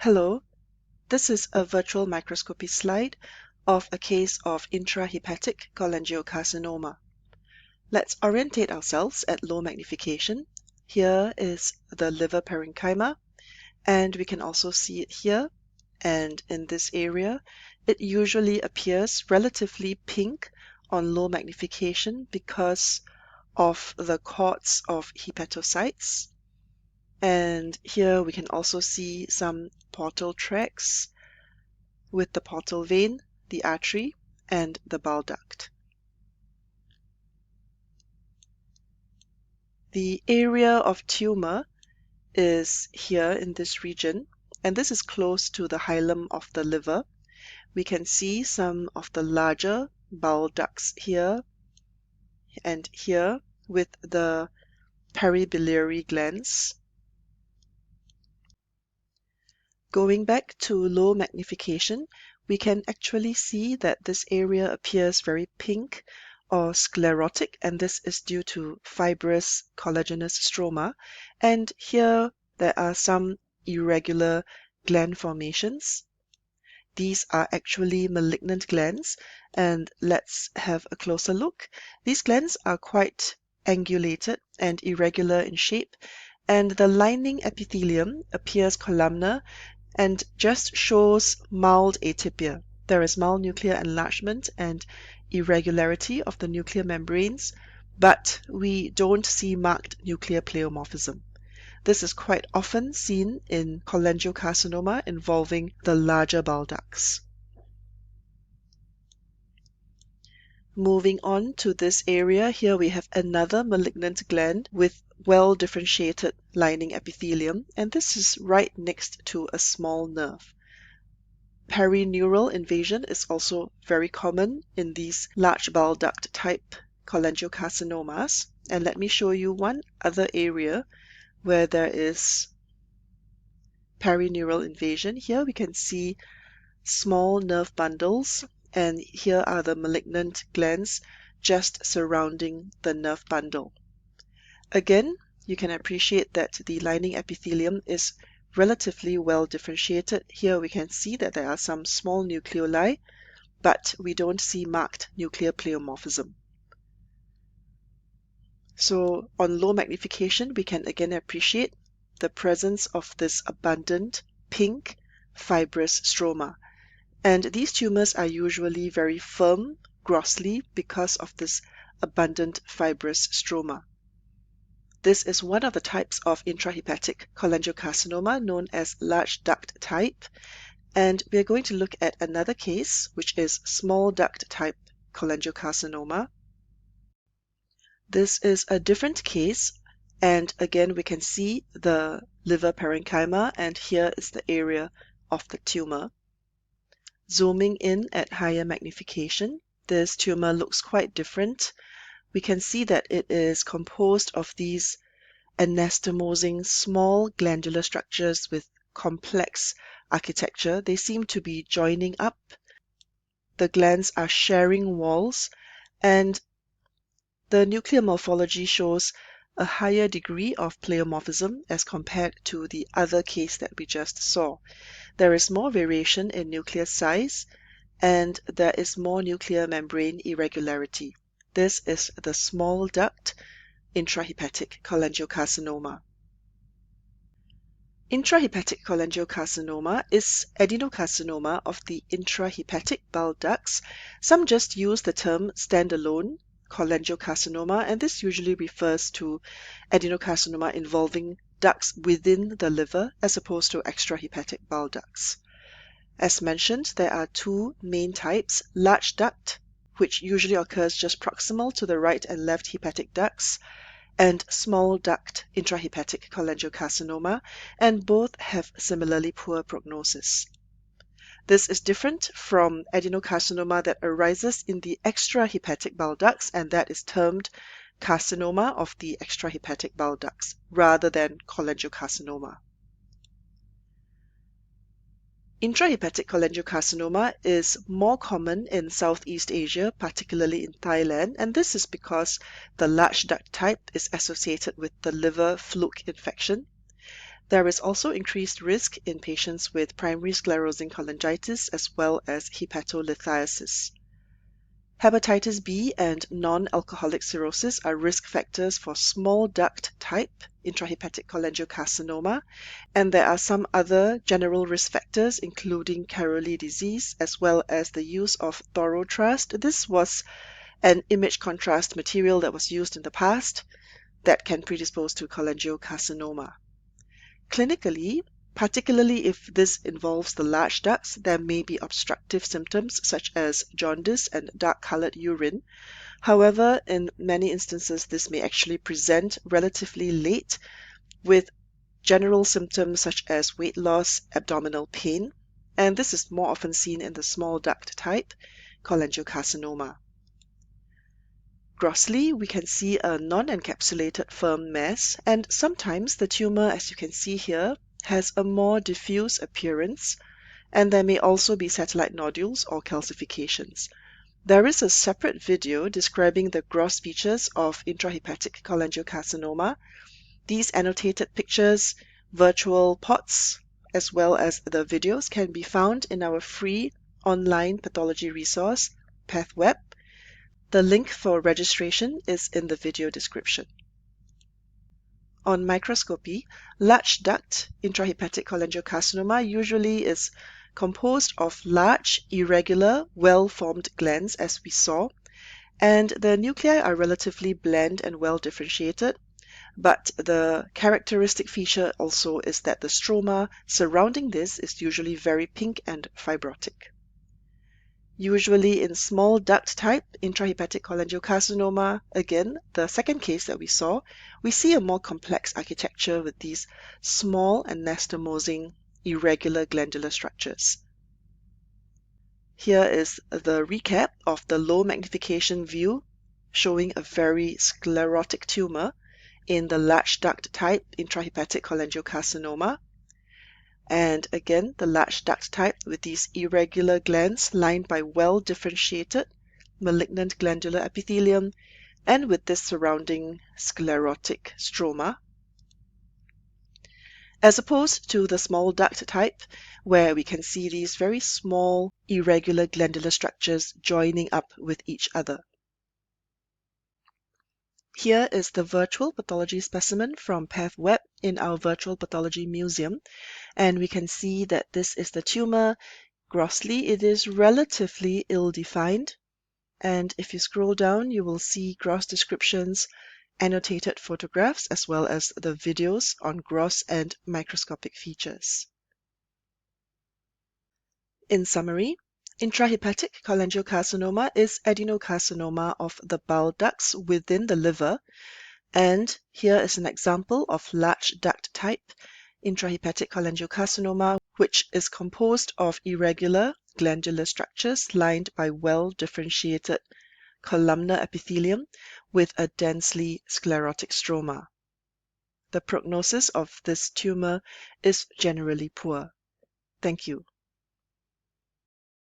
Hello, this is a virtual microscopy slide of a case of intrahepatic cholangiocarcinoma. Let's orientate ourselves at low magnification. Here is the liver parenchyma, and we can also see it here. And in this area, it usually appears relatively pink on low magnification because of the cords of hepatocytes. And here we can also see some portal tracts with the portal vein, the artery, and the bile duct. The area of tumor is here in this region, and this is close to the hilum of the liver. We can see some of the larger bile ducts here and here with the peribiliary glands. Going back to low magnification, we can actually see that this area appears very pink or sclerotic, and this is due to fibrous collagenous stroma. And here there are some irregular gland formations. These are actually malignant glands, and let's have a closer look. These glands are quite angulated and irregular in shape, and the lining epithelium appears columnar and just shows mild atypia. There is mild nuclear enlargement and irregularity of the nuclear membranes, but we don't see marked nuclear pleomorphism. This is quite often seen in cholangiocarcinoma involving the larger bile ducts. Moving on to this area, here we have another malignant gland with well-differentiated lining epithelium, and this is right next to a small nerve. Perineural invasion is also very common in these large bile duct type cholangiocarcinomas, and let me show you one other area where there is perineural invasion. Here we can see small nerve bundles, and here are the malignant glands just surrounding the nerve bundle. Again, you can appreciate that the lining epithelium is relatively well differentiated. Here we can see that there are some small nucleoli, but we don't see marked nuclear pleomorphism. So on low magnification, we can again appreciate the presence of this abundant pink fibrous stroma. And these tumors are usually very firm grossly because of this abundant fibrous stroma. This is one of the types of intrahepatic cholangiocarcinoma known as large duct type, and we are going to look at another case, which is small duct type cholangiocarcinoma. This is a different case, and again we can see the liver parenchyma, and here is the area of the tumor. Zooming in at higher magnification, this tumor looks quite different. We can see that it is composed of these anastomosing small glandular structures with complex architecture. They seem to be joining up. The glands are sharing walls, and the nuclear morphology shows a higher degree of pleomorphism as compared to the other case that we just saw. There is more variation in nuclear size, and there is more nuclear membrane irregularity. This is the small duct intrahepatic cholangiocarcinoma. Intrahepatic cholangiocarcinoma is adenocarcinoma of the intrahepatic bile ducts. Some just use the term standalone cholangiocarcinoma, and this usually refers to adenocarcinoma involving ducts within the liver as opposed to extrahepatic bile ducts. As mentioned, there are two main types: large duct, which usually occurs just proximal to the right and left hepatic ducts, and small duct intrahepatic cholangiocarcinoma, and both have similarly poor prognosis. This is different from adenocarcinoma that arises in the extrahepatic bile ducts, and that is termed carcinoma of the extrahepatic bile ducts rather than cholangiocarcinoma. Intrahepatic cholangiocarcinoma is more common in Southeast Asia, particularly in Thailand, and this is because the large duct type is associated with the liver fluke infection. There is also increased risk in patients with primary sclerosing cholangitis as well as hepatolithiasis. Hepatitis B and non-alcoholic cirrhosis are risk factors for small duct type intrahepatic cholangiocarcinoma, and there are some other general risk factors including Caroli disease as well as the use of thorotrust. This was an image contrast material that was used in the past that can predispose to cholangiocarcinoma. Clinically, particularly if this involves the large ducts, there may be obstructive symptoms such as jaundice and dark-colored urine. However, in many instances, this may actually present relatively late with general symptoms such as weight loss, abdominal pain, and this is more often seen in the small duct type cholangiocarcinoma. Grossly, we can see a non-encapsulated firm mass, and sometimes the tumor, as you can see here, has a more diffuse appearance, and there may also be satellite nodules or calcifications. There is a separate video describing the gross features of intrahepatic cholangiocarcinoma. These annotated pictures, virtual POTS, as well as the videos can be found in our free online pathology resource, Pathweb. The link for registration is in the video description. On microscopy, large duct intrahepatic cholangiocarcinoma usually is composed of large, irregular, well-formed glands, as we saw, and the nuclei are relatively bland and well differentiated, but the characteristic feature also is that the stroma surrounding this is usually very pink and fibrotic. Usually in small duct type intrahepatic cholangiocarcinoma, again, the second case that we saw, we see a more complex architecture with these small anastomosing irregular glandular structures. Here is the recap of the low magnification view showing a very sclerotic tumor in the large duct type intrahepatic cholangiocarcinoma. And again, the large duct type with these irregular glands lined by well-differentiated malignant glandular epithelium and with this surrounding sclerotic stroma, as opposed to the small duct type where we can see these very small irregular glandular structures joining up with each other. Here is the virtual pathology specimen from Pathweb in our Virtual Pathology Museum, and we can see that this is the tumor. Grossly, it is relatively ill-defined, and if you scroll down, you will see gross descriptions, annotated photographs, as well as the videos on gross and microscopic features. In summary, intrahepatic cholangiocarcinoma is adenocarcinoma of the bile ducts within the liver, and here is an example of large duct type intrahepatic cholangiocarcinoma, which is composed of irregular glandular structures lined by well-differentiated columnar epithelium with a densely sclerotic stroma. The prognosis of this tumor is generally poor. Thank you.